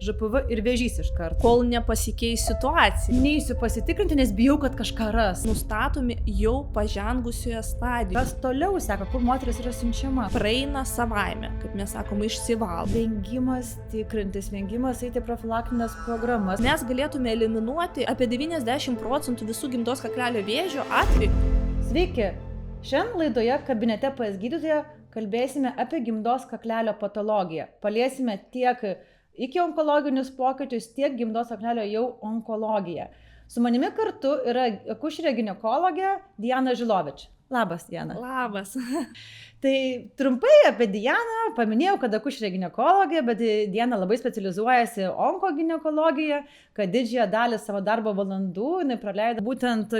ŽPV ir vėžys iš karto. Kol nepasikeis situacija. Neįsiu pasitikrinti, nes bijau, kad kažką ras. Nustatomi jau pažengusioje stadijoje. Kas toliau seka, kur moteris yra siunčiama? Praeina savaime, kaip mes sakome, išsivalo. Vengimas tikrintis, vengimas eiti profilaktinės programas. Mes galėtume eliminuoti apie 90% visų gimdos kaklelio vėžio atvejų. Sveiki! Šiandien laidoje kabinete pas gydytoją kalbėsime apie gimdos kaklelio patologiją. Paliesime tiek iki onkologinius pokyčius, tiek gimdos kaklelio jau onkologiją. Su manimi kartu yra akušerė ginekologė Diana Žilovič. Labas, Diana. Labas. Tai trumpai apie Dianą paminėjau, kad akušerė ginekologė, bet Diana labai specializuojasi onkoginekologiją, kad didžiąją dalį savo darbo valandų jinai praleido būtent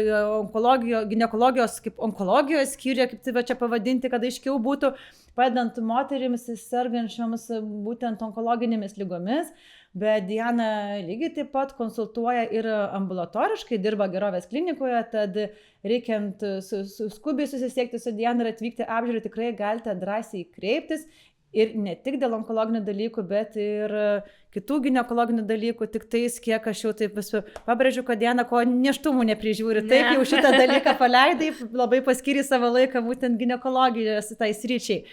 ginekologijos kaip onkologijos skyriuje, kaip tai čia pavadinti, kad aiškiau būtų, padedant moterims sergančioms būtent onkologinėmis lygomis. Bet Diana lygiai taip pat konsultuoja ir ambulatoriškai, dirba Gerovės klinikoje, tad reikiant skubiai susisiekti su Diana ir atvykti apžiūrį, tikrai galite drąsiai kreiptis. Ir ne tik dėl onkologinių dalykų, bet ir kitų ginekologinių dalykų, tik tais, kiek aš jau taip visų pabrėžiu, kad Diana ko nėštumų neprižiūri. Taip jau šitą dalyką paleidai, labai paskiri savo laiką būtent ginekologijos tai sričiai.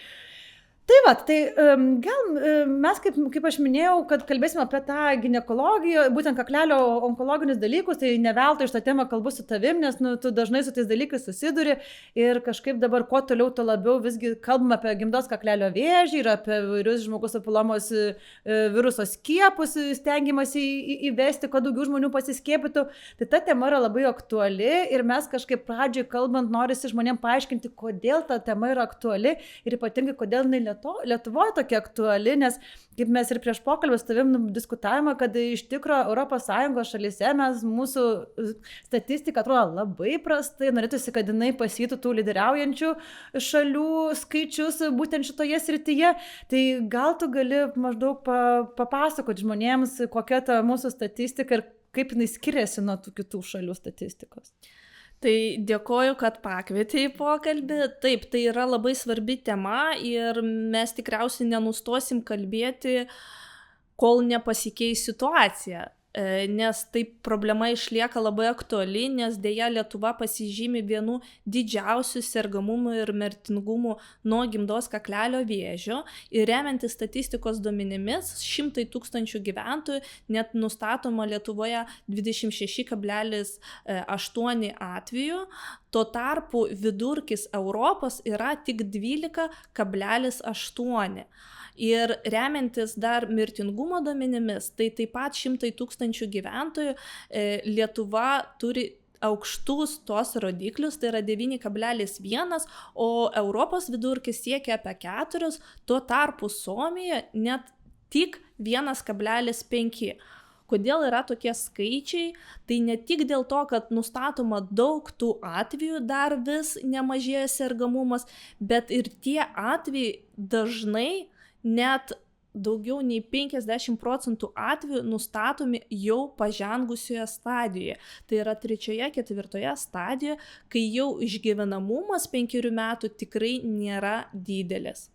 Tai va, tai gal mes, kaip aš minėjau, kad kalbėsime apie tą ginekologiją, būtent kaklelio onkologinius dalykus, tai ne veltui iš tą temą kalbu su tavim, nes tu dažnai su tais dalykais susiduri ir kažkaip dabar kuo toliau, to labiau visgi kalbame apie gimdos kaklelio vėžį ir apie vairius žmogaus papilomos viruso skiepus, stengiamasi įvesti, kad daugiau žmonių pasiskiepytų. Tai ta tema yra labai aktuali ir mes kažkaip pradžiai kalbant norisi žmonėms paaiškinti, kodėl ta tema yra aktuali ir ypatingai kodėl jinai Lietuvoje tokia aktuali, nes kaip mes ir prieš pokalbį su tavim diskutavome, kad iš tikro ES šalyse mūsų statistika atrodo labai prastai, norėtųsi, kad jinai pasiektų tų lyderiaujančių šalių skaičius būtent šitoje srityje. Tai gal tu gali maždaug papasakoti žmonėms, kokia ta mūsų statistika ir kaip jinai skiriasi nuo tų kitų šalių statistikos. Tai dėkoju, kad pakvietei į pokalbį. Taip, tai yra labai svarbi tema ir mes tikriausiai nenustosim kalbėti, kol nepasikeis situacija. Nes taip problema išlieka labai aktuali, nes dėja Lietuva pasižymi vienu didžiausių sergamumų ir mirtingumų nuo gimdos kaklelio vėžio ir remiantis statistikos duomenimis 100 000 gyventojų net nustatoma Lietuvoje 26,8 atvejų, tuo tarpu vidurkis Europos yra tik 12,8. Ir remiantis dar mirtingumo duomenimis, tai taip pat 100 000 gyventojų Lietuva turi aukštus tos rodiklius, tai yra 9,1, o Europos vidurkis siekia apie 4, tuo tarpu Suomijoje net tik 1,5. Kodėl yra tokie skaičiai? Tai ne tik dėl to, kad nustatoma daug tų atvejų, dar vis nemažėja sergamumas, bet ir tie atvejai dažnai net daugiau nei 50% atvejų nustatomi jau pažengusioje stadijoje. Tai yra 3-4 stadijoje, kai jau išgyvenamumas 5 metų tikrai nėra didelis.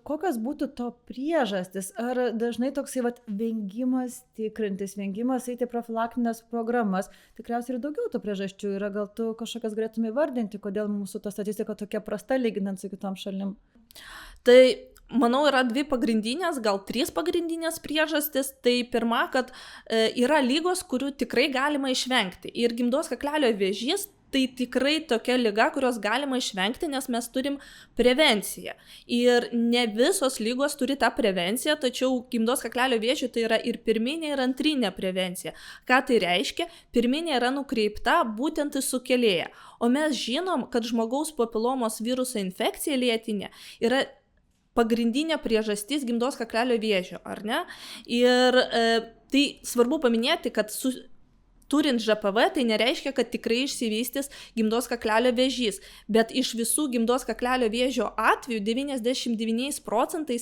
Kokios būtų to priežastis? Ar dažnai toksai vengimas tikrintis, vengimas eiti profilaktinės programas? Tikriausiai ir daugiau tų priežasčių yra. Gal tu kažkokias galėtume įvardinti, kodėl mūsų ta statistika tokia prasta lyginant su kitom šalim? Tai manau, yra 2 pagrindinės, gal 3 pagrindinės priežastis. Tai pirma, kad yra lygos, kurių tikrai galima išvengti. Ir gimdos kaklelio vėžys tai tikrai tokia liga, kurios galima išvengti, nes mes turim prevenciją. Ir ne visos lygos turi tą prevenciją, tačiau gimdos kaklelio vėžiui tai yra ir pirminė, ir antrinė prevencija. Ką tai reiškia? Pirminė yra nukreipta būtent į sukėlėją. O mes žinom, kad žmogaus papilomos viruso infekcija lėtinė yra pagrindinė priežastis gimdos kaklelio vėžio, ar ne? Ir tai svarbu paminėti, kad turint ŽPV, tai nereiškia, kad tikrai išsivystys gimdos kaklelio vėžys, bet iš visų gimdos kaklelio vėžio atvejų 99%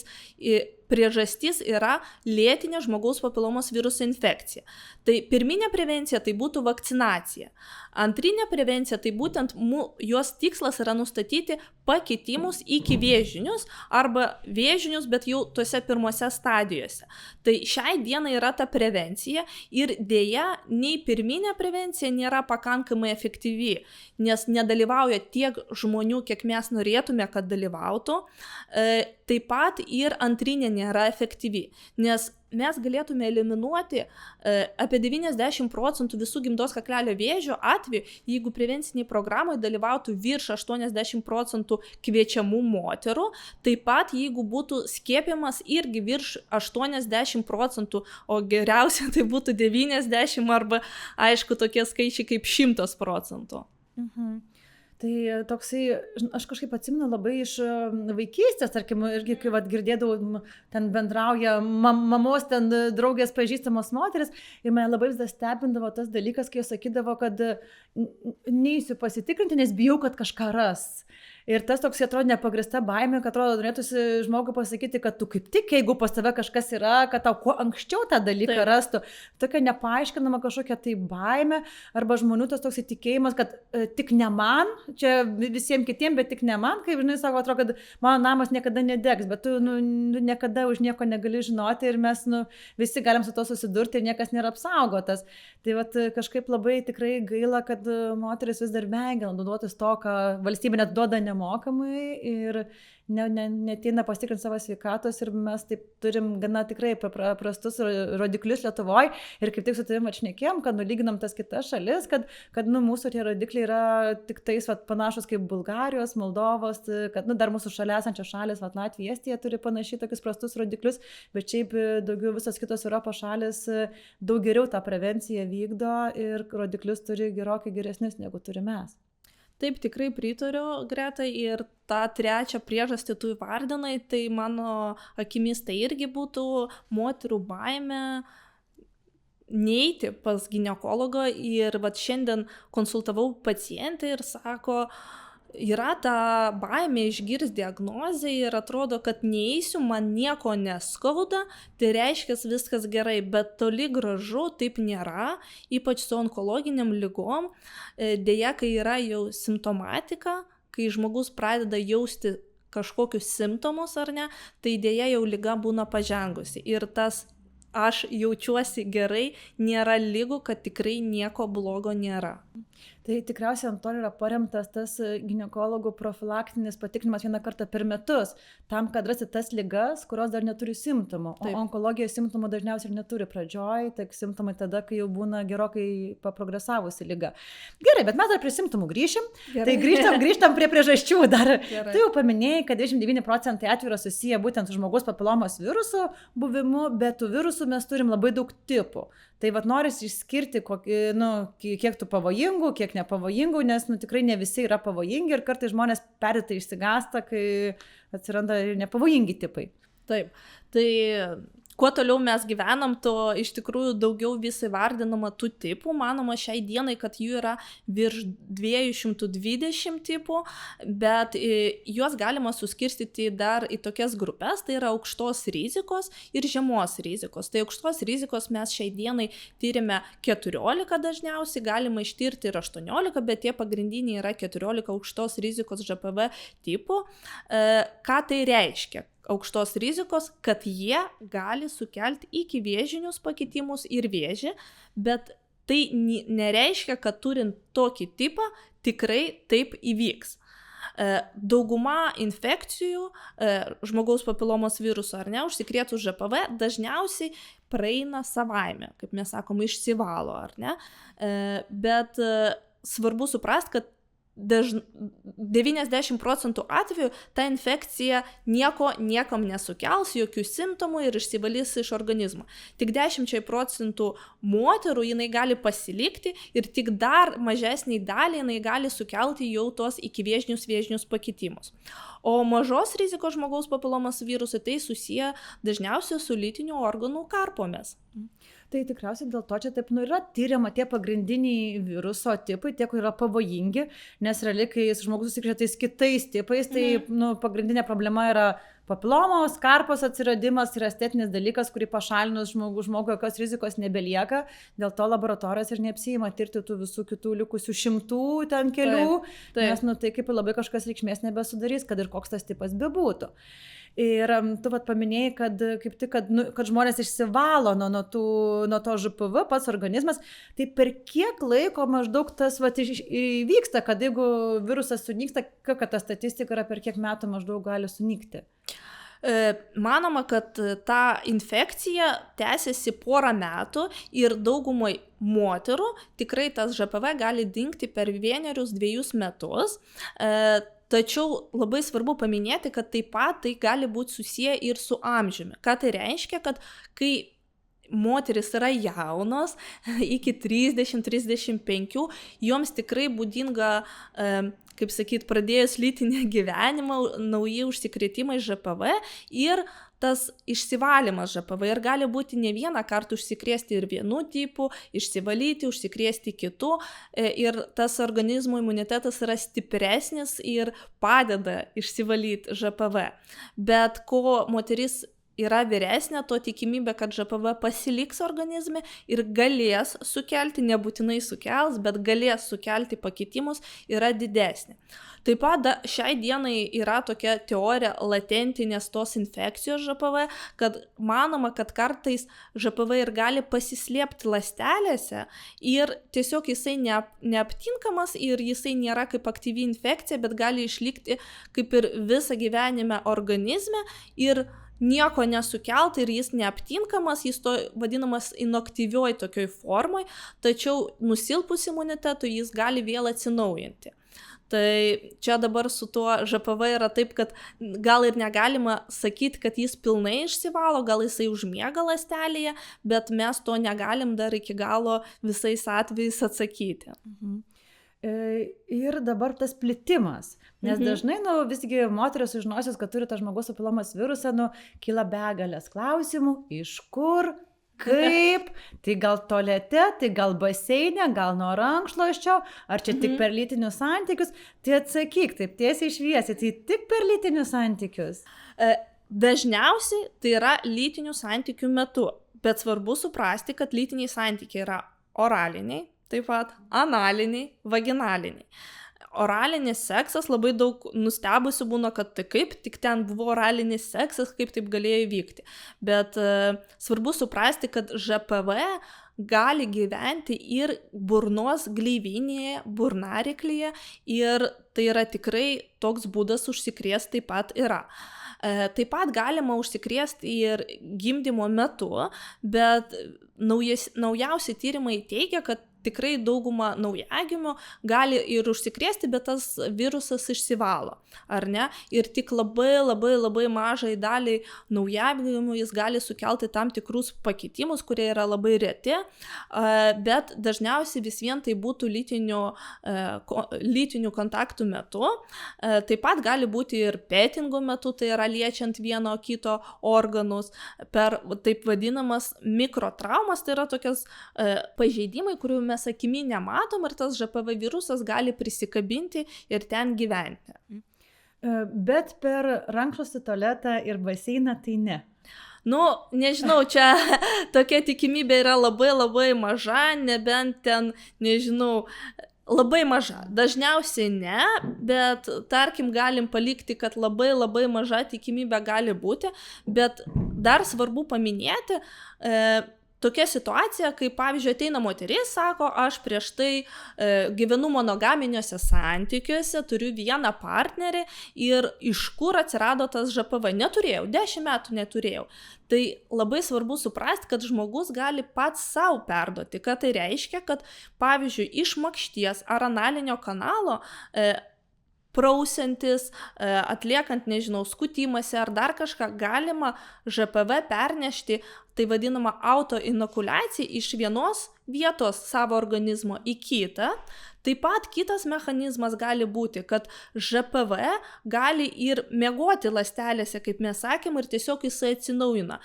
priežastis yra lėtinė žmogaus papilomos viruso infekcija. Tai pirminė prevencija tai būtų vakcinacija. Antrinė prevencija tai būtent jos tikslas yra nustatyti pakitimus iki vėžinius arba vėžinius, bet jau tose pirmose stadijose. Tai šiai dienai yra ta prevencija ir dėja nei pirminė prevencija nėra pakankamai efektyvi, nes nedalyvauja tiek žmonių, kiek mes norėtume, kad dalyvautų. Taip pat ir antrinė nėra efektyvi, nes mes galėtume eliminuoti apie 90% visų gimdos kaklelio vėžio atvejų, jeigu prevenciniai programai dalyvautų virš 80% kviečiamų moterų, taip pat jeigu būtų skiepiamas irgi virš 80%, o geriausia tai būtų 90 arba aišku tokie skaičiai kaip 100%. Mhm. Tai toksai, aš kažkaip atsimenu labai iš vaikystės, tarkim, irgi kai girdėdavau, ten bendrauja mamos, ten draugės pažįstamos moteris, ir mane labai vis stebindavo tas dalykas, kai jos sakydavo, kad neįsiu pasitikrinti, nes bijau, kad kažką ras. Ir tas toks, atrodo, nepagrįsta baimė, kad atrodo, norėtųsi žmogui pasakyti, kad tu kaip tik, jeigu pas tave kažkas yra, kad tau kuo anksčiau tą dalyką rastų. Tokia nepaaiškinama kažkokia tai baimė, arba žmonių tas toks įtikėjimas, kad tik ne man, čia visiems kitiems, bet tik ne man, kaip žinai, sako, atrodo, kad mano namas niekada nedegs, bet tu niekada už nieko negali žinoti ir mes visi galim su to susidurti ir niekas nėra apsaugotas. Tai vat, kažkaip labai tikrai gaila, kad moteris vis dar vengia naudotis to, ką valstybė net duoda nemokamai ir neateina pasitikrinti savo sveikatos ir mes taip turim gana tikrai prastus rodiklius Lietuvoje ir kaip tik su tavim atšnekėjom, kad nulyginam tas kitas šalis, kad mūsų tie rodikliai yra tik tais panašus kaip Bulgarijos, Moldovos, kad dar mūsų šalia esančios šalis, Latvija, Estija turi panašiai tokius prastus rodiklius, bet šiaip daugiau visos kitos Europos šalis daug geriau tą prevenciją vykdo ir rodiklius turi gerokai geresnius negu turime mes. Taip, tikrai pritariu, Greta, ir tą trečią priežastį tu įvardinai, tai mano akimis tai irgi būtų moterų baimė neiti pas ginekologą ir šiandien konsultavau pacientę ir sako, yra ta baimė išgirsti diagnozę ir atrodo, kad neįsiu, man nieko neskauda, tai reiškia viskas gerai, bet toli gražu taip nėra, ypač su onkologiniam ligom, dėja, kai yra jau simptomatika, kai žmogus pradeda jausti kažkokius simptomus ar ne, tai dėja jau liga būna pažengusi ir tas aš jaučiuosi gerai, nėra ligų, kad tikrai nieko blogo nėra. Tai tikriausiai ant to yra paremtas tas ginekologų profilaktinis patikrinimas vieną kartą per metus, tam, kad rasti tas ligas, kurios dar neturi simptomų. O onkologija simptomų dažniausiai ir neturi pradžioj, tik simptomai tada, kai jau būna gerokai paprogresavusi liga. Gerai, bet mes dar prie simptomų grįšim. Gerai. Tai grįžtam prie priežasčių dar. Gerai. Tu jau paminėjai, kad 29% atvejų yra susiję būtent su žmogaus papilomos viruso buvimu, bet tų virusų mes turim labai daug tipų. Tai norisi išskirti, kiek tų pavojingų, kiek nepavojingų, nes tikrai ne visi yra pavojingi ir kartais žmonės perdėtai išsigąsta, kai atsiranda ir nepavojingi tipai. Taip, tai kuo toliau mes gyvenam, to iš tikrųjų daugiau vis įvardinama tų tipų. Manoma šiai dienai, kad jų yra virš 220 tipų, bet juos galima suskirstyti dar į tokias grupės, tai yra aukštos rizikos ir žemos rizikos. Tai aukštos rizikos mes šiai dienai tyrime 14 dažniausiai, galima ištirti ir 18, bet tie pagrindiniai yra 14 aukštos rizikos ŽPV tipų. Ką tai reiškia? Aukštos rizikos, kad jie gali sukelti iki vėžinius pakitimus ir vėžį, bet tai nereiškia, kad turint tokį tipą tikrai taip įvyks. Dauguma infekcijų žmogaus papilomos viruso ar ne, užsikrėtus ŽPV dažniausiai praeina savaime, kaip mes sakom, išsivalo ar ne, bet svarbu suprasti, kad 90% atveju ta infekcija niekam nesukels, jokių simptomų ir išsivalys iš organizmo. Tik 10% moterų jinai gali pasilikti ir tik dar mažesniai dalį jinai gali sukelti jau tos ikivėžinius pakitimus. O mažos rizikos žmogaus papilomos virusai tai susiję dažniausiai su lytinių organų karpomis. Tai tikriausiai dėl to čia taip yra tyriama tie pagrindiniai viruso tipai, tie, kur yra pavojingi, nes realiai, kai žmogus susikrečia tais kitais tipais, tai pagrindinė problema yra Papilomos, karpos atsiradimas yra estetinis dalykas, kurį pašalinus žmogui jokios rizikos nebelieka, dėl to laboratorijos ir neapsijima tirti tų visų kitų likusių šimtų ten kelių, nes tai kaip labai kažkas reikšmės nebesudarys, kad ir koks tas tipas bebūtų. Ir tu paminėjai, kad žmonės išsivalo nuo to ŽPV, pats organizmas, tai per kiek laiko maždaug tas įvyksta, kad jeigu virusas sunyksta, kokia ta statistika yra, per kiek metų maždaug gali sunykti? Manoma, kad ta infekcija tęsiasi porą metų ir daugumai moterų tikrai tas ŽPV gali dingti per 1-2 metus. Tačiau labai svarbu paminėti, kad taip pat tai gali būti susiję ir su amžiumi. Ką tai reiškia, kad kai moteris yra jaunos, iki 30-35, joms tikrai būdinga, kaip sakyt, pradėjus lytinį gyvenimą, nauji užsikrėtimai ŽPV ir tas išsivalymas ŽPV ir gali būti ne vieną kartą užsikrėsti ir vienu tipu, išsivalyti, užsikrėsti kitu ir tas organizmo imunitetas yra stipresnis ir padeda išsivalyti ŽPV. Bet ko moteris yra vyresnė, to tikimybė, kad ŽPV pasiliks organizme ir galės sukelti, nebūtinai sukels, bet galės sukelti pakitimus, yra didesnė. Taip pat šiai dienai yra tokia teorija latentinės tos infekcijos ŽPV, kad manoma, kad kartais ŽPV ir gali pasislėpti ląstelėse ir tiesiog jisai neaptinkamas ir jisai nėra kaip aktyvi infekcija, bet gali išlikti kaip ir visą gyvenimą organizme ir nieko nesukelti ir jis neaptinkamas, jis to vadinamas inaktyvioj tokioj formoj, tačiau nusilpus imunitetui jis gali vėl atsinaujinti. Tai čia dabar su tuo ŽPV yra taip, kad gal ir negalima sakyti, kad jis pilnai išsivalo, gal jisai užmiega ląstelėje, bet mes to negalim dar iki galo visais atvejais atsakyti. Ir dabar tas plitimas, nes dažnai, visgi moteris sužinosios, kad turi tas žmogaus papilomas virusą, kyla begalės klausimų, iš kur, kaip, tai gal tualete, tai gal baseine, gal nuo rankšluosčio, ar čia tik per lytinius santykius, tai atsakyk taip tiesiai šviesiai, tai tik per lytinius santykius. Dažniausiai tai yra lytinių santykių metu, bet svarbu suprasti, kad lytiniai santykiai yra oraliniai, taip pat analiniai, vaginaliniai. Oralinis seksas labai daug nustebusių būna, kad tai kaip tik ten buvo oralinis seksas, kaip taip galėjo įvykti. Bet svarbu suprasti, kad ŽPV gali gyventi ir burnos gleivinėje, burnariklyje ir tai yra tikrai toks būdas užsikrėsti taip pat yra. Taip pat galima užsikrėsti ir gimdymo metu, bet naujausi tyrimai teigia, kad tikrai dauguma naujagimių gali ir užsikrėsti, bet tas virusas išsivalo, ar ne? Ir tik labai mažai daliai naujagimių jis gali sukelti tam tikrus pakitimus, kurie yra labai reti, bet dažniausiai vis vien tai būtų lytinių kontaktų metu. Taip pat gali būti ir petingo metu, tai yra liečiant vieno kito organus, per taip vadinamas mikrotraumas, tai yra tokias pažeidimai, kurių mes akimi nematom ir tas ŽPV virusas gali prisikabinti ir ten gyventi. Bet per rankšluostį, tualetą ir baseiną tai ne. Nežinau, čia tokia tikimybė yra labai maža, nebent ten, nežinau, labai maža. Dažniausiai ne, bet tarkim galim palikti, kad labai maža tikimybė gali būti, bet dar svarbu paminėti, tokia situacija, kai pavyzdžiui ateina moteris, sako, aš prieš tai gyvenu monogaminiuose santykiuose, turiu vieną partnerį ir iš kur atsirado tas ŽPV. Neturėjau, 10 metų neturėjau. Tai labai svarbu suprasti, kad žmogus gali pats savo perduoti. Ką tai reiškia, kad pavyzdžiui iš makšties ar analinio kanalo prausiantis, atliekant, nežinau, skutimąsi ar dar kažką, galima ŽPV pernešti, tai vadinama autoinokuliacija iš vienos vietos savo organizmo į kitą. Taip pat kitas mechanizmas gali būti, kad ŽPV gali ir miegoti ląstelėse, kaip mes sakėm, ir tiesiog jisai atsinaujina.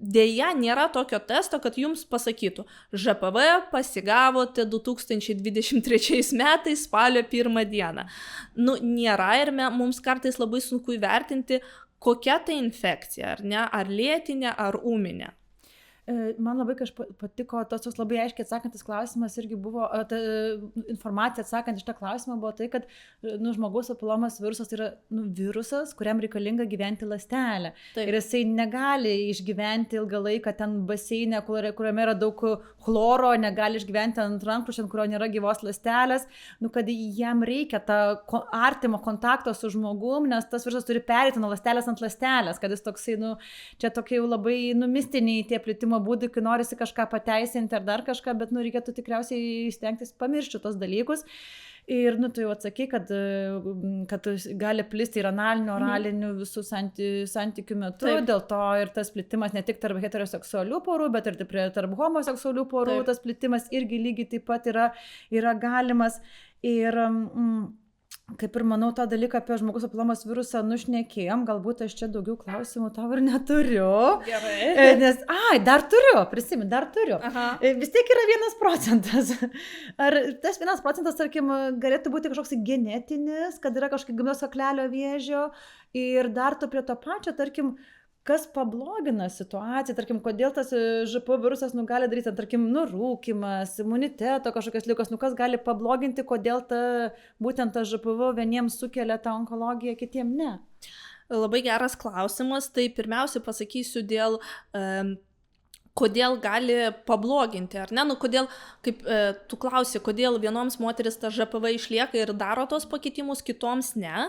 Deja, nėra tokio testo, kad jums pasakytų, ŽPV pasigavote 2023 metais spalio 1 dieną. Nėra ir mums kartais labai sunku įvertinti, kokia tai infekcija, ar ne, ar lėtinė, ar ūminė. Man labai patiko tos labai aiškiai atsakantis klausimas irgi buvo, ta informacija atsakant iš tą klausimą buvo tai, kad žmogaus papilomos virusas yra virusas, kuriam reikalinga gyventi ląstelė. Taip. Ir jisai negali išgyventi ilgą laiką ten baseine, kuriame yra daug chloro, negali išgyventi ant rankšluosčio, ant kurio nėra gyvos ląstelės, kad jam reikia tą artimo kontakto su žmogum, nes tas virusas turi pereiti nuo ląstelės ant ląstelės, kad jis toksai, čia tokie jau labai mistiniai tie plitimo būdai, kai norisi kažką pateisinti ar dar kažką, bet reikėtų tikriausiai stengtis pamiršti tos dalykus. Ir tu jau atsakai, kad gali plisti ir analinių, oralinių visų santykių metu. Taip. Dėl to ir tas plitimas ne tik tarp heteroseksualių porų, bet ir tarp homoseksualių porų. Taip. Tas plitimas irgi lygiai taip pat yra galimas. Ir kaip ir manau, tą dalyką apie žmogaus papilomos virusą nušnekėjom, galbūt aš čia daugiau klausimų tau ir neturiu. Gerai. Nes, dar turiu. Aha. Vis tiek yra 1%. Ar tas 1%, tarkim, galėtų būti kažkoks genetinis, kad yra kažkokia gimdos kaklelio vėžio ir dar tu prie to pačio, tarkim, kas pablogina situaciją, tarkim, kodėl tas ŽPV virusas gali daryti, tarkim, rūkymas, imuniteto kažkokios ligos, kas gali pabloginti, kodėl būtent ta ŽPV vieniems sukelia tą onkologiją, kitiems ne? Labai geras klausimas, tai pirmiausia pasakysiu dėl kodėl gali pabloginti, ar ne? Kodėl, kaip tu klausi, kodėl vienoms moteris ta ŽPV išlieka ir daro tos pakitimus, kitoms ne.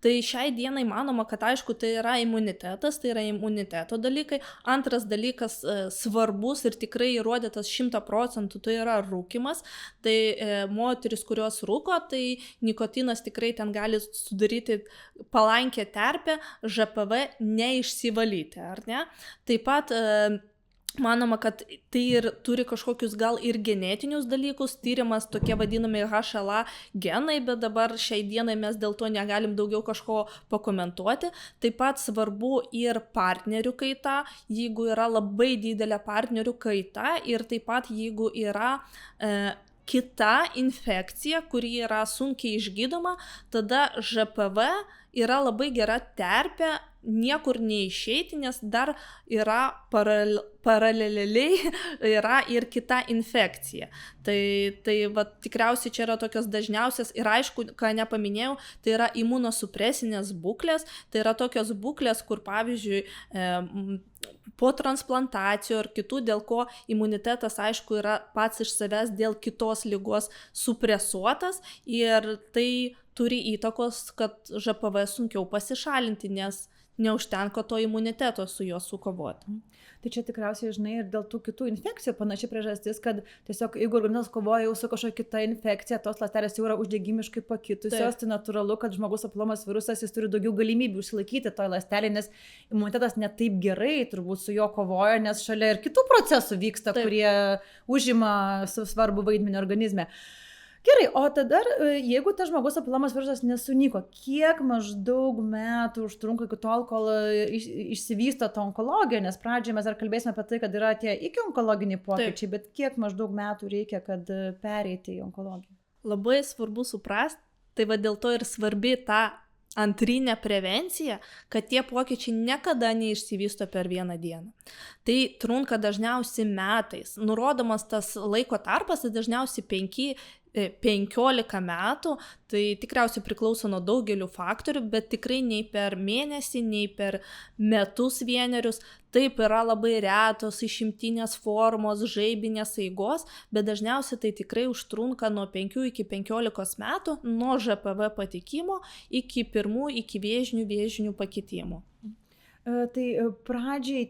Tai šiai dienai manoma, kad aišku, tai yra imunitetas, tai yra imuniteto dalykai. Antras dalykas svarbus ir tikrai įrodytas 100%, tai yra rūkymas. Tai moteris, kurios rūko, tai nikotinas tikrai ten gali sudaryti palankę terpę ŽPV neišsivalyti, ar ne? Taip pat manoma, kad tai ir turi kažkokius gal ir genetinius dalykus, tyrimas tokie vadinami HLA genai, bet dabar šiai dienai mes dėl to negalim daugiau kažko pakomentuoti. Taip pat svarbu ir partnerių kaita, jeigu yra labai didelė partnerių kaita ir taip pat jeigu yra kita infekcija, kuri yra sunkiai išgydoma, tada ŽPV yra labai gera terpė niekur neišeiti, nes dar yra paraleliai yra ir kita infekcija. Tai tikriausiai čia yra tokios dažniausias ir aišku, ką nepaminėjau, tai yra imunosupresinės būklės, tai yra tokios būklės, kur pavyzdžiui po transplantacijų ar kitų, dėl ko imunitetas aišku yra pats iš savęs dėl kitos ligos supresuotas ir tai turi įtakos, kad ŽPV sunkiau pasišalinti, nes neužtenka to imuniteto su juo sukovoti. Tai čia tikriausiai, ir dėl tų kitų infekcijų panaši priežastis, kad tiesiog jeigu organizmas kovoja jau su kažkokia kita infekcija, tos ląstelės jau yra uždegimiškai pakitusios, tai natūralu, kad žmogaus papilomos virusas jis turi daugiau galimybių išsilaikyti toj ląstelėje, nes imunitetas ne taip gerai turbūt su juo kovoja, nes šalia ir kitų procesų vyksta, Taip. Kurie užima svarbų vaidmenį organizme. Gerai, o tada, jeigu tas žmogaus papilomos virusas nesunyko, kiek maždaug metų užtrunka iki tol, kol išsivysto ta onkologija, nes pradžioje mes dar kalbėsime apie tai, kad yra tie iki onkologiniai pokyčiai, Taip. Bet kiek maždaug metų reikia, kad pereiti į onkologiją? Labai svarbu suprasti, tai dėl to ir svarbi ta antrinė prevencija, kad tie pokyčiai niekada neišsivysto per vieną dieną. Tai trunka dažniausiai metais. Nurodomas tas laiko tarpas, tai dažniausiai 15 metų, tai tikriausiai priklauso nuo daugelių faktorių, bet tikrai nei per mėnesį, nei per metus vienerius. Taip yra labai retos išimtinės formos, žaibinės eigos, bet dažniausiai tai tikrai užtrunka nuo 5 iki 15 metų, nuo ŽPV patekimo iki pirmų, iki vėžinių pakitimų. Tai pradžiai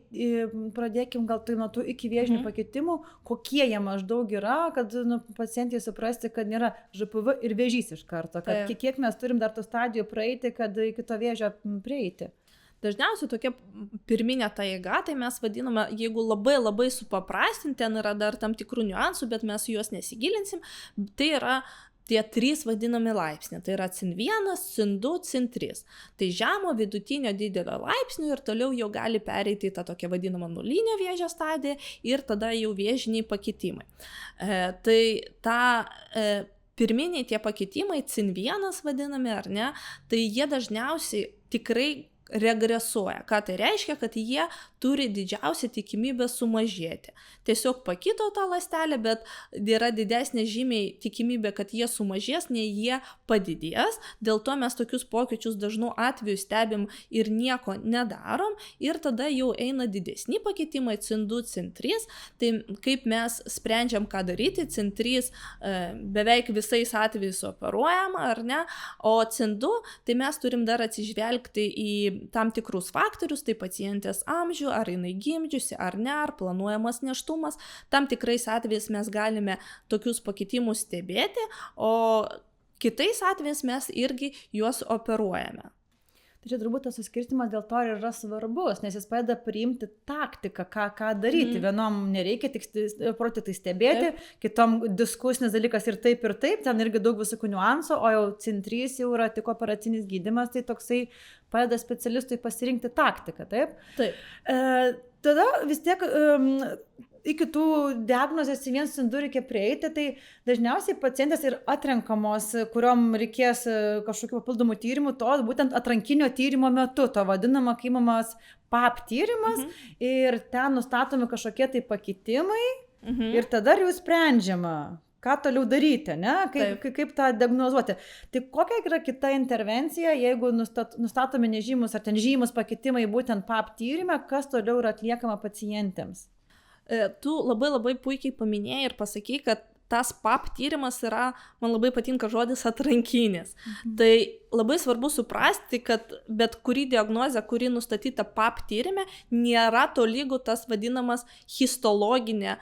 pradėkim gal tai nuo tų iki vėžinių pakitimų, kokie jie maždaug yra, kad pacientai suprasti, kad nėra ŽPV ir vėžys iš karto, kad kiek mes turim dar tų stadijų praeiti, kad iki to vėžio prieiti. Dažniausiai tokia pirminė ta eiga, tai mes vadiname, jeigu labai supaprastinti, ten yra dar tam tikrų niuansų, bet mes juos nesigilinsim, tai yra tie 3 vadinami laipsniai, tai yra CIN1, CIN2, CIN3. Tai žemo, vidutinio, didelio laipsnių ir toliau jau gali pereiti į tą tokią vadinamą nulinę vėžio stadiją ir tada jau vėžiniai pakitimai. Pirminiai tie pakitimai, CIN1 vadinami ar ne, tai jie dažniausiai tikrai regresuoja. Ką tai reiškia? Kad jie turi didžiausią tikimybę sumažėti. Tiesiog pakito tą ląstelę, bet yra didesnė žymiai tikimybė, kad jie sumažės, nei jie padidės. Dėl to mes tokius pokyčius dažnu atveju stebim ir nieko nedarom. Ir tada jau eina didesni pakitimai CIN2, CIN3. Tai kaip mes sprendžiam, ką daryti, CIN3 beveik visais atvejais operuojam, ar ne? O CIN2, tai mes turim dar atsižvelgti į tam tikrus faktorius, tai pacientės amžių, ar jinai gimdžiusi, ar ne, ar planuojamas nėštumas. Tam tikrais atvejais mes galime tokius pakitimus stebėti, o kitais atvejais mes irgi juos operuojame. Tai čia turbūt tas suskirstimas dėl to ir yra svarbus, nes jis padeda priimti taktiką, ką daryti. Vienom nereikia tik tai stebėti, kitom diskusinis dalykas ir taip, ten irgi daug visokių niuansų, o jau CIN3 jau yra tik operacinis gydymas, tai toksai padeda specialistui pasirinkti taktiką, taip? Taip. Tada vis tiek iki tų diagnozės CIN1, CIN2 reikia prieiti, tai dažniausiai pacientės ir atrenkamos, kuriuom reikės kažkokių papildomų tyrimų, to būtent atrankinio tyrimo metu, to vadinama kaimamas PAP tyrimas, ir ten nustatomi kažkokie tai pakitimai, ir tada jau sprendžiama, ką toliau daryti, ne? Kaip tą diagnozuoti. Tai kokia yra kita intervencija, jeigu nustatomi nežymus ar ten žymus pakitimai būtent PAP tyrime, kas toliau yra atliekama pacientėms? Tu labai puikiai paminėjai ir pasakei, kad tas PAP tyrimas yra, man labai patinka žodis, atrankinis. Tai labai svarbu suprasti, kad bet kuri diagnozė, kuri nustatyta PAP tyrime, nėra tolygu tas vadinamas histologinė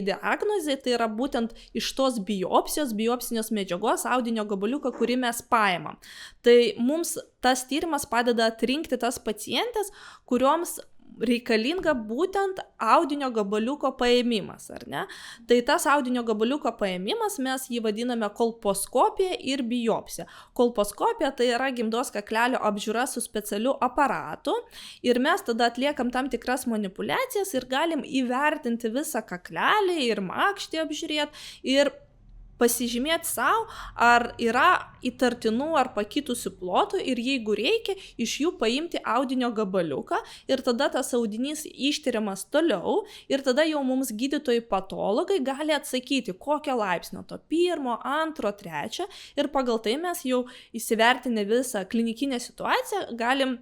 diagnozė, tai yra būtent iš tos biopsinės medžiagos, audinio gabaliuko, kurį mes paimam. Tai mums tas tyrimas padeda atrinkti tas pacientės, kurioms reikalinga būtent audinio gabaliuko paėmimas, ar ne? Tai tas audinio gabaliuko paėmimas, mes jį vadiname kolposkopija ir biopsija. Kolposkopija tai yra gimdos kaklelio apžiūra su specialiu aparatu ir mes tada atliekam tam tikras manipuliacijas ir galim įvertinti visą kaklelį ir makštį apžiūrėti ir pasižymėti savo, ar yra įtartinų ar pakitusių plotų ir jeigu reikia, iš jų paimti audinio gabaliuką ir tada tas audinys ištiriamas toliau ir tada jau mums gydytojai patologai gali atsakyti, kokio laipsnio to 1, 2, 3 ir pagal tai mes jau įsivertinę visą klinikinę situaciją galim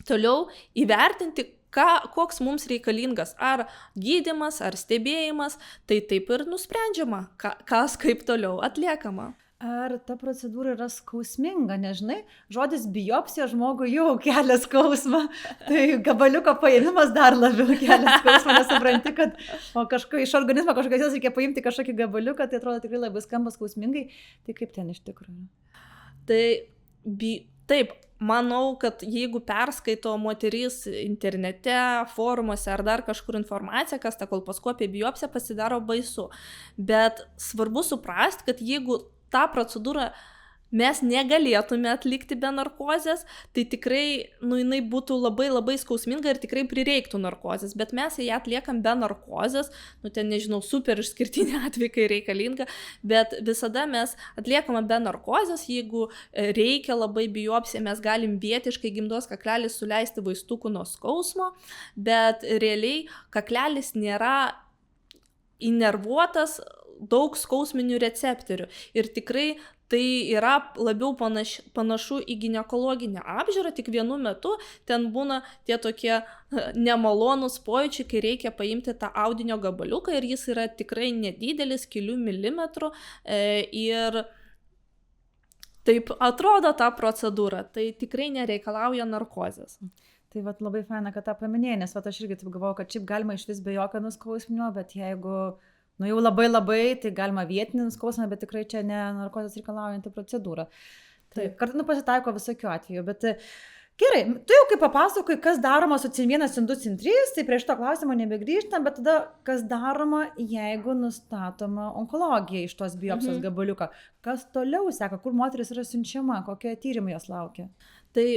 toliau įvertinti, koks mums reikalingas, ar gydymas, ar stebėjimas, tai taip ir nusprendžiama, kas kaip toliau atliekama. Ar ta procedūra yra skausminga, nežinai? Žodis biopsija žmogui jau kelia skausmą, tai gabaliuko paėmimas dar labiau kelia skausmą, nesupranti, kad iš organizmo kažkokios reikia paimti kažkokį gabaliuką, tai atrodo tikrai labai skamba skausmingai, tai kaip ten iš tikrųjų? Tai taip, manau, kad jeigu perskaito moteris internete, forumuose ar dar kažkur informaciją, kas ta kolposkopija biopsija, pasidaro baisu. Bet svarbu suprasti, kad jeigu tą procedūrą mes negalėtume atlikti be narkozės, tai tikrai, jinai būtų labai skausminga ir tikrai prireiktų narkozės, bet mes ją atliekam be narkozės, ten nežinau, super išskirtinė atveju, kai reikalinga, bet visada mes atliekame be narkozės, jeigu reikia labai biopsiją, mes galim vietiškai gimdos kaklelį suleisti vaistukų nuo skausmo, bet realiai kaklelis nėra įnervuotas daug skausminių receptorių ir tikrai tai yra labiau panašu į ginekologinę apžiūrą, tik vienu metu ten būna tie tokie nemalonūs pojūčiai, kai reikia paimti tą audinio gabaliuką ir jis yra tikrai nedidelis, kelių milimetrų ir taip atrodo ta procedūra, tai tikrai nereikalauja narkozės. Tai labai faina, kad tą paminėjai, nes aš irgi taip galvoju, kad šiaip galima iš vis be jokio nuskausminio, bet jeigu jau labai, tai galima vietinį nuskausmą, bet tikrai čia ne narkozės reikalaujanti procedūra. Tai kartu pasitaiko visokių atvejų, bet gerai, tu jau kaip papasakoji, kas daroma su CIN1, CIN2, CIN3, tai prie šito klausimo nebegrįžtam, bet tada kas daroma, jeigu nustatoma onkologija iš tos biopsijos gabaliuko. Kas toliau seka, kur moteris yra siunčiama, kokie tyrimai jos laukia? Tai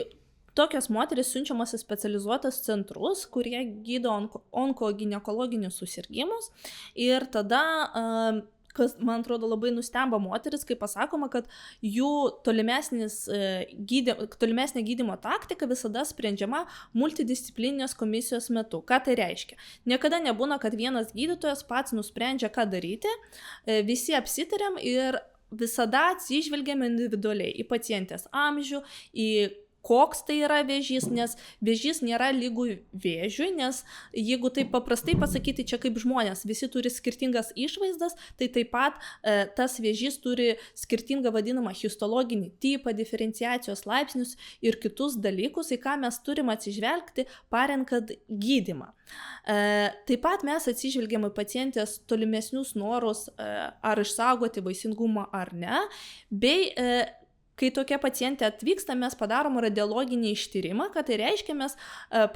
tokios moterys siunčiamas į specializuotus centrus, kurie gydo onkoginekologinius susirgimus ir tada kas, man atrodo, labai nustemba moteris, kai pasakoma, kad jų tolimesnė gydymo taktika visada sprendžiama multidisciplininės komisijos metu. Ką tai reiškia? Niekada nebūna, kad vienas gydytojas pats nusprendžia, ką daryti, visi apsitarėm ir visada atsižvelgiam individualiai į pacientės amžių, į koks tai yra vėžys, nes vėžys nėra lygų vėžiui, nes jeigu taip paprastai pasakyti, čia kaip žmonės, visi turi skirtingas išvaizdas, tai taip pat tas vėžys turi skirtingą vadinamą histologinį tipą, diferenciacijos laipsnius ir kitus dalykus, į ką mes turim atsižvelgti, parenkant gydymą. Taip pat mes atsižvelgiam į pacientės tolimesnius norus, ar išsaugoti vaisingumą ar ne, bei kai tokia pacientė atvyksta, mes padarom radiologinį ištyrimą, kad tai reiškia, mes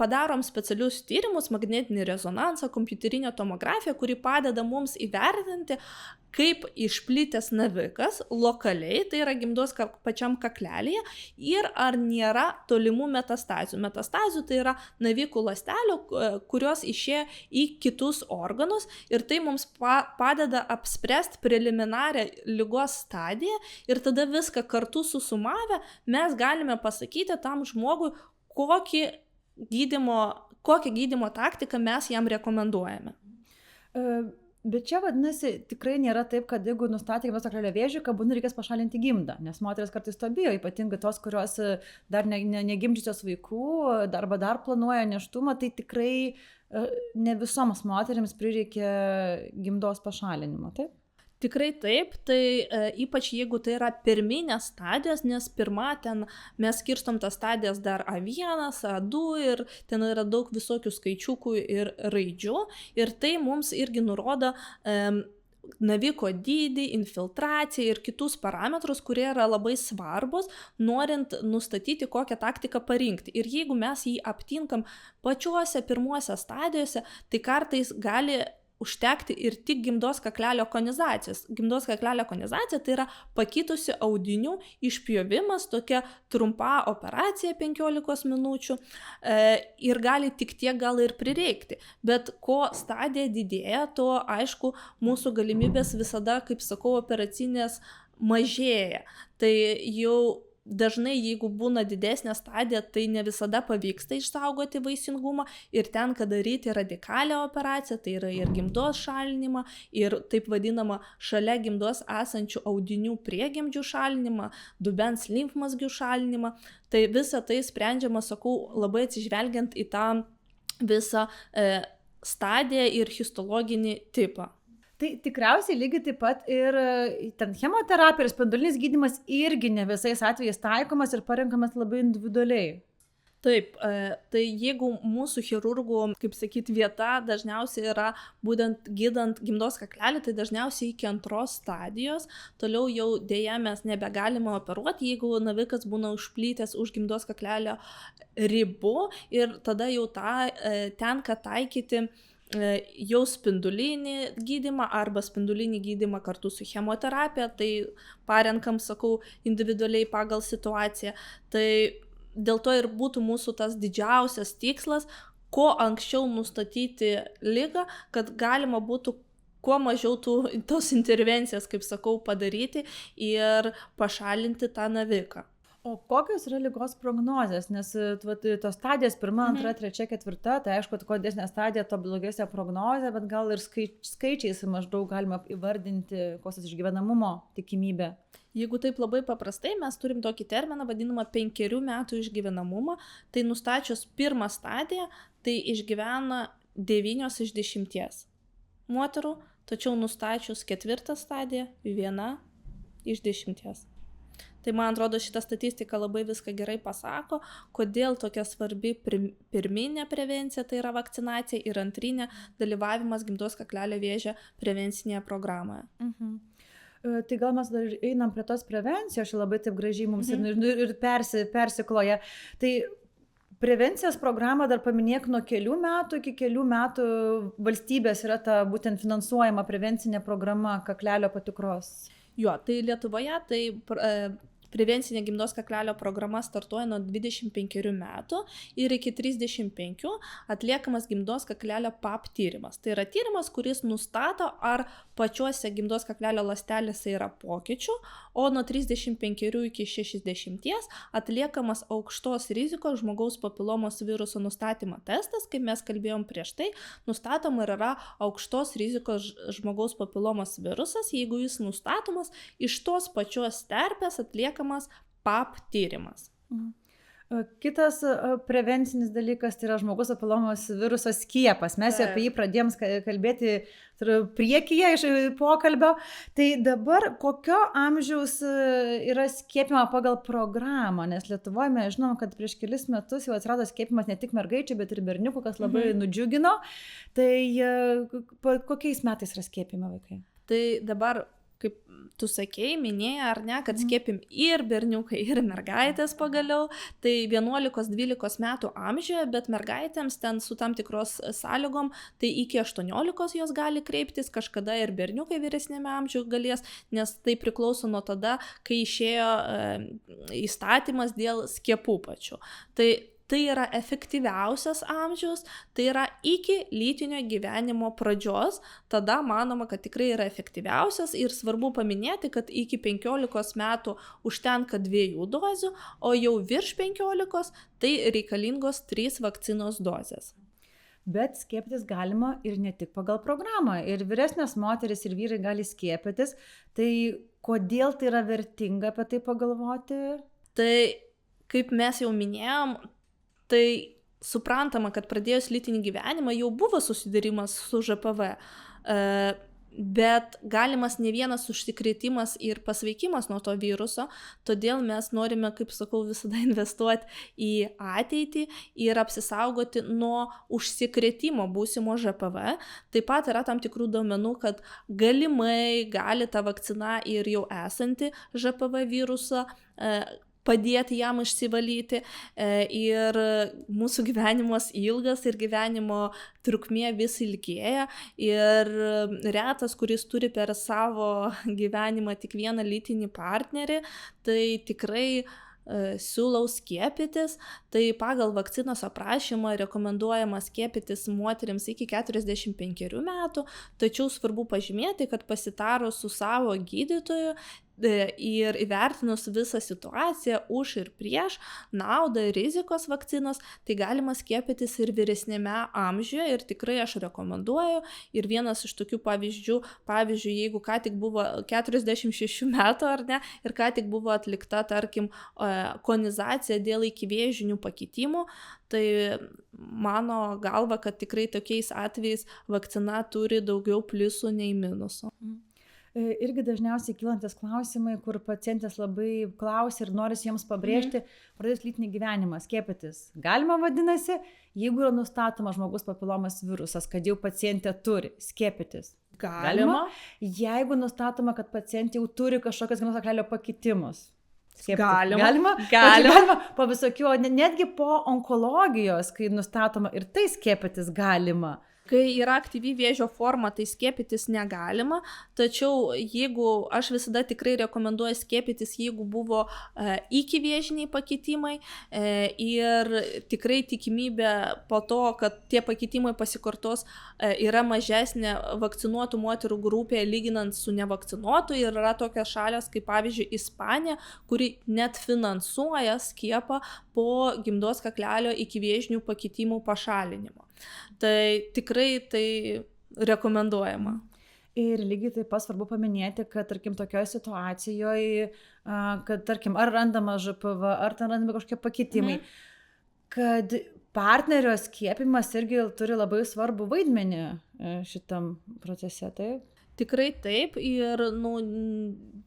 padarom specialius tyrimus, magnetinį rezonansą, kompiuterinę tomografiją, kuri padeda mums įvertinti, kaip išplitęs navikas lokaliai, tai yra gimdos pačiam kaklelėje, ir ar nėra tolimų metastazių. Metastazių tai yra navikų ląstelių, kurios išėjo į kitus organus, ir tai mums padeda apspręsti preliminarią ligos stadiją, ir tada viską kartu susumavę mes galime pasakyti tam žmogui, kokią gydymo taktiką mes jam rekomenduojame. Bet čia vadinasi, tikrai nėra taip, kad jeigu nustatė gimdos kaklelio vėžį, kad būtinai reikės pašalinti gimdą, nes moteris kartais to bijo, ypatingai tos, kurios dar negimdžiusios vaikų, arba dar planuoja nėštumą, tai tikrai ne visoms moterims prireikia gimdos pašalinimo, taip? Tikrai taip, tai ypač jeigu tai yra pirminės stadijos, nes pirma ten mes skirstom tas stadijas dar A1, A2 ir ten yra daug visokių skaičiukų ir raidžių, ir tai mums irgi nurodo naviko dydį, infiltraciją ir kitus parametrus, kurie yra labai svarbus, norint nustatyti, kokią taktiką parinkti. Ir jeigu mes jį aptinkam pačiuose pirmuose stadijose, tai kartais gali užtekti ir tik gimdos kaklelio konizacijos. Gimdos kaklelio konizacija tai yra pakitusių audinių išpjovimas, tokia trumpa operacija 15 minučių, ir gali tik tiek gal ir prireikti. Bet ko stadija didėja, to aišku mūsų galimybės visada, kaip sakau, operacinės mažėja. Tai jau dažnai, jeigu būna didesnė stadija, tai ne visada pavyksta išsaugoti vaisingumą, ir ten, kad daryti radikalią operaciją, tai yra ir gimdos šalinimą, ir taip vadinamą šalia gimdos esančių audinių priegimdžių šalinimą, dubens limfmazgių šalinimą, tai visa tai sprendžiama, sakau, labai atsižvelgiant į tą visą stadiją ir histologinį tipą. Tai tikriausiai lygiai taip pat ir ten chemoterapija ir spindulinis gydymas irgi ne visais atvejais taikomas ir parenkamas labai individualiai. Taip, tai jeigu mūsų chirurgų, kaip sakyti, vieta dažniausiai yra būtent gydant gimdos kaklelį, tai dažniausiai iki 2 stadijos, toliau jau dėja mes nebegalime operuoti, jeigu navikas būna užplytęs už gimdos kaklelio ribų, ir tada jau tenka taikyti jau spindulinį gydymą arba spindulinį gydymą kartu su chemoterapija, tai parenkam, sakau, individualiai pagal situaciją. Tai dėl to ir būtų mūsų tas didžiausias tikslas, kuo anksčiau nustatyti ligą, kad galima būtų kuo mažiau tos intervencijas, kaip sakau, padaryti ir pašalinti tą naviką. O kokios yra ligos prognozės? Nes tos stadijas 1, 2, 3, 4, tai aišku, kuo didesnė stadija, to blogesnė prognozė, bet gal ir skaičiais maždaug galima įvardinti, kokios išgyvenamumo tikimybė. Jeigu taip labai paprastai, mes turim tokį terminą vadinamą 5 metų išgyvenamumą, tai nustačius 1 stadiją, tai išgyvena 9 iš 10 moterų, tačiau nustačius 4 stadiją 1 iš 10. Tai man atrodo, šita statistika labai viską gerai pasako, kodėl tokia svarbi pirminė prevencija, tai yra vakcinacija, ir antrinė dalyvavimas gimdos kaklelio vėžio prevencinėje programoje. Tai gal mes dar einam prie tos prevencijos, labai taip gražiai mums ir persikloja. Tai prevencijos programą dar paminėk nuo kelių metų iki kelių metų valstybės yra ta būtent finansuojama prevencinė programa kaklelio patikros. Jo, tai Lietuvoje tai prevencinė gimdos kaklelio programa startuoja nuo 25 metų ir iki 35 atliekamas gimdos kaklelio PAP tyrimas. Tai yra tyrimas, kuris nustato, ar pačiuose gimdos kaklelio ląstelėse yra pokyčių, o nuo 35 iki 60 atliekamas aukštos rizikos žmogaus papilomos viruso nustatymo testas, kaip mes kalbėjom prieš tai, nustatoma ir yra aukštos rizikos žmogaus papilomos virusas, jeigu jis nustatomas, iš tos pačios terpės atliekamas PAP tyrimas. Kitas prevencinis dalykas tai yra žmogaus papilomos viruso skiepas. Mes jau apie jį pradėjom kalbėti priekyje iš pokalbio. Tai dabar kokio amžiaus yra skiepima pagal programą? Nes Lietuvoje mes žinom, kad prieš kelis metus jau atsirado skiepimas ne tik mergaičių, bet ir berniukų, kas labai nudžiugino. Tai kokiais metais yra skiepima vaikai? Tai dabar, kaip tu sakei, minėjai, ar ne, kad skiepim ir berniukai, ir mergaitės pagaliau, tai 11-12 metų amžiuje, bet mergaitėms ten su tam tikros sąlygom, tai iki 18 jos gali kreiptis, kažkada ir berniukai vyresnėme amžiuje galės, nes tai priklauso nuo tada, kai išėjo įstatymas dėl skiepų pačių. Tai yra efektyviausias amžius, tai yra iki lytinio gyvenimo pradžios, tada manoma, kad tikrai yra efektyviausias ir svarbu paminėti, kad iki 15 metų užtenka 2 dozių, o jau virš 15 tai reikalingos 3 vakcinos dozės. Bet skiepytis galima ir ne tik pagal programą. Ir vyresnės moteris ir vyrai gali skiepytis. Tai kodėl tai yra vertinga apie tai pagalvoti? Tai, kaip mes jau minėjom, tai suprantama, kad pradėjus lytinį gyvenimą jau buvo susidūrimas su ŽPV, bet galimas ne vienas užsikrėtimas ir pasveikimas nuo to viruso, todėl mes norime, kaip sakau, visada investuoti į ateitį ir apsisaugoti nuo užsikrėtimo būsimo ŽPV. Taip pat yra tam tikrų duomenų, kad galimai gali ta vakcina ir jau esanti ŽPV virusą padėti jam išsivalyti ir mūsų gyvenimas ilgas ir gyvenimo trukmė vis ilgėja ir retas, kuris turi per savo gyvenimą tik vieną lytinį partnerį, tai tikrai siūlau skiepytis. Tai pagal vakcinos aprašymą rekomenduojama skiepytis moterims iki 45 metų, tačiau svarbu pažymėti, kad pasitarus su savo gydytoju ir įvertinus visą situaciją už ir prieš, naudą ir rizikos vakcinos, tai galima skiepytis ir vyresnėme amžiuje ir tikrai aš rekomenduoju. Ir vienas iš tokių pavyzdžių, jeigu ką tik buvo 46 metų ar ne, ir ką tik buvo atlikta, tarkim, konizacija dėl ikivėžinių pakitimų, tai mano galva, kad tikrai tokiais atvejais vakcina turi daugiau pliusų nei minusų. Irgi dažniausiai kylantis klausimai, kur pacientės labai klausia ir norisi jiems pabrėžti, pradės lytinį gyvenimą, skiepytis. Galima, vadinasi, jeigu yra nustatoma žmogus papilomas virusas, kad jau pacientė turi skiepytis. Galima. Jeigu nustatoma, kad pacientė jau turi kažkokias gimdos kaklelio pakitimus. Galima. Po visokių, netgi po onkologijos, kai nustatoma ir tai skiepytis galima. Kai yra aktyvi vėžio forma, tai skiepytis negalima, tačiau jeigu aš visada tikrai rekomenduoju skiepytis, jeigu buvo ikivėžiniai pakitimai ir tikrai tikimybė po to, kad tie pakitimai pasikartos, yra mažesnė vakcinuotų moterų grupėje lyginant su nevakcinuotų ir yra tokios šalės kaip pavyzdžiui Ispanija, kuri net finansuoja skiepą po gimdos kaklelio ikivėžinių pakitimų pašalinimo. Tai tikrai tai rekomenduojama. Ir lygiai taip pat svarbu paminėti, kad, tarkim, tokioje situacijoje, kad, tarkim, ar randama ŽPV, ar ten randami kažkokie pakitimai, kad partnerio skiepimas irgi turi labai svarbų vaidmenį šitam procese, taip? Tikrai taip ir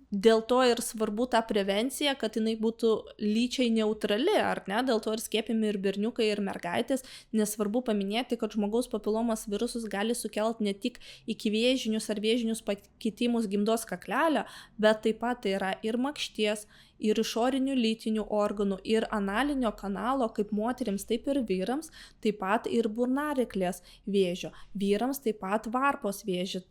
dėl to ir svarbu ta prevencija, kad jinai būtų lyčiai neutrali, ar ne? Dėl to ir skiepimi ir berniukai, ir mergaitės, nes svarbu paminėti, kad žmogaus papilomas virusus gali sukelti ne tik ikivėžinius ar vėžinius pakitimus gimdos kaklelio, bet taip pat tai yra ir makšties, ir išorinių lytinių organų, ir analinio kanalo, kaip moterims, taip ir vyrams, taip pat ir burnaryklės vėžio. Vyrams taip pat varpos vėžį.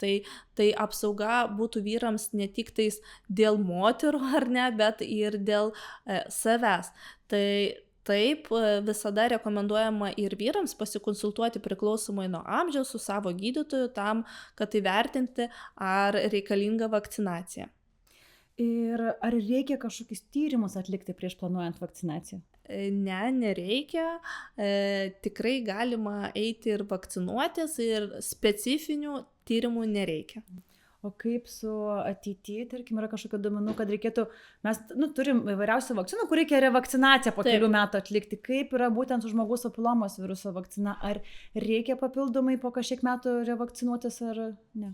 Tai apsauga būtų vyrams ne tik tais dėl moterų, ar ne, bet ir dėl savęs. Tai taip, visada rekomenduojama ir vyrams pasikonsultuoti priklausomai nuo amžiaus su savo gydytoju tam, kad įvertinti, ar reikalinga vakcinacija. Ir ar reikia kažkokius tyrimus atlikti prieš planuojant vakcinaciją? Ne, nereikia. Tikrai galima eiti ir vakcinuotis ir specifinių tyrimų nereikia. O kaip su ateityje, tarkim, yra kažkokio duomenų, kad reikėtų, mes turim įvairiausių vakcinų, kur reikia revakcinaciją po kelių metų atlikti. Kaip yra būtent su žmogaus papilomos viruso vakcina? Ar reikia papildomai po kažkiek metų revakcinuotis ar ne?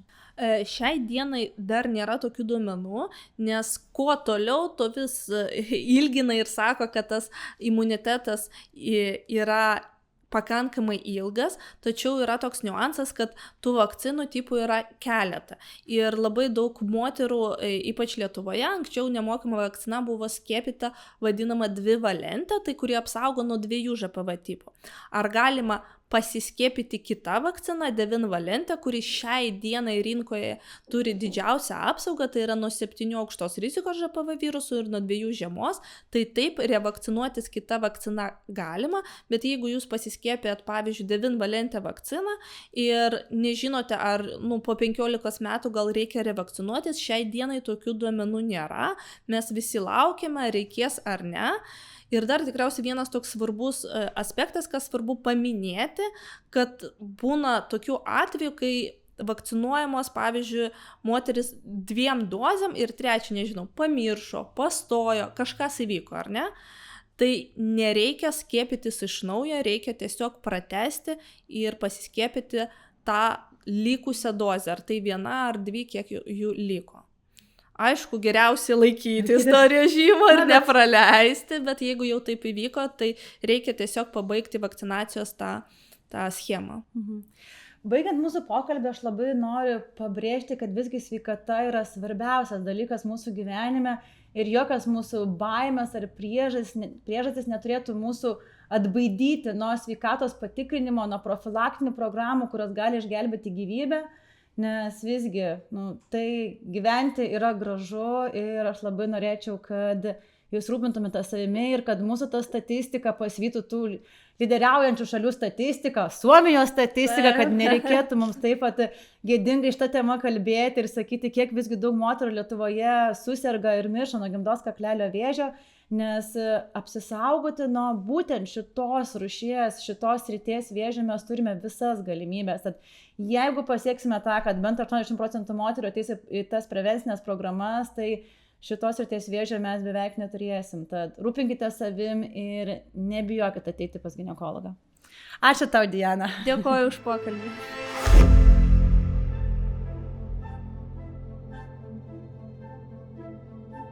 Šiai dienai dar nėra tokių duomenų, nes kuo toliau, to vis ilgina ir sako, kad tas imunitetas yra pakankamai ilgas, tačiau yra toks niuansas, kad tų vakcinų tipų yra keletą. Ir labai daug moterų, ypač Lietuvoje, anksčiau nemokama vakcina buvo skiepyta vadinama dvivalentė, tai kuri apsaugo nuo 2 ŽPV tipų. Ar galima pasiskiepyti kitą vakciną, devinvalentę, kuri šiai dienai rinkoje turi didžiausią apsaugą, tai yra nuo 7 aukštos rizikos ŽPV virusų ir nuo 2 žemos, tai taip revakcinuotis kitą vakciną galima, bet jeigu jūs pasiskiepėt, pavyzdžiui, devinvalentę vakciną ir nežinote, ar po 15 metų gal reikia revakcinuotis, šiai dienai tokių duomenų nėra, mes visi laukiame, reikės ar ne. Ir dar tikriausiai vienas toks svarbus aspektas, kas svarbu paminėti, kad būna tokių atvejų, kai vakcinuojamos, pavyzdžiui, moteris 2 dozėm ir 3, nežinau, pamiršo, pastojo, kažkas įvyko, ar ne? Tai nereikia skiepytis iš naujo, reikia tiesiog pratęsti ir pasiskiepyti tą likusią dozę, ar tai 1 ar 2, kiek jų liko. Aišku, geriausiai laikytis to režimo ir nepraleisti, bet jeigu jau taip įvyko, tai reikia tiesiog pabaigti vakcinacijos tą schemą. Baigiant mūsų pokalbį, aš labai noriu pabrėžti, kad visgi sveikata yra svarbiausias dalykas mūsų gyvenime ir jokios mūsų baimės ar priežastys neturėtų mūsų atbaidyti nuo sveikatos patikrinimo, nuo profilaktinių programų, kurios gali išgelbėti gyvybę. Nes visgi, tai gyventi yra gražu ir aš labai norėčiau, kad jūs rūpintumėte savimi ir kad mūsų ta statistika pasvytų tų lyderiaujančių šalių statistiką, Suomijos statistiką, kad nereikėtų mums taip pat gėdingai šitą temą kalbėti ir sakyti, kiek visgi daug moterų Lietuvoje suserga ir miršta nuo gimdos kaklelio vėžio, nes apsisaugoti nuo būtent šitos rūšies, šitos srities vėžio mes turime visas galimybės. Tad jeigu pasieksime tą, kad bent 80% moterų ateis į tas prevencinės programas, tai šitos srities vėžio mes beveik neturėsim. Tad rūpinkite savim ir nebijokite ateiti pas ginekologą. Ačiū tau, Diana. Dėkoju už pokalbį.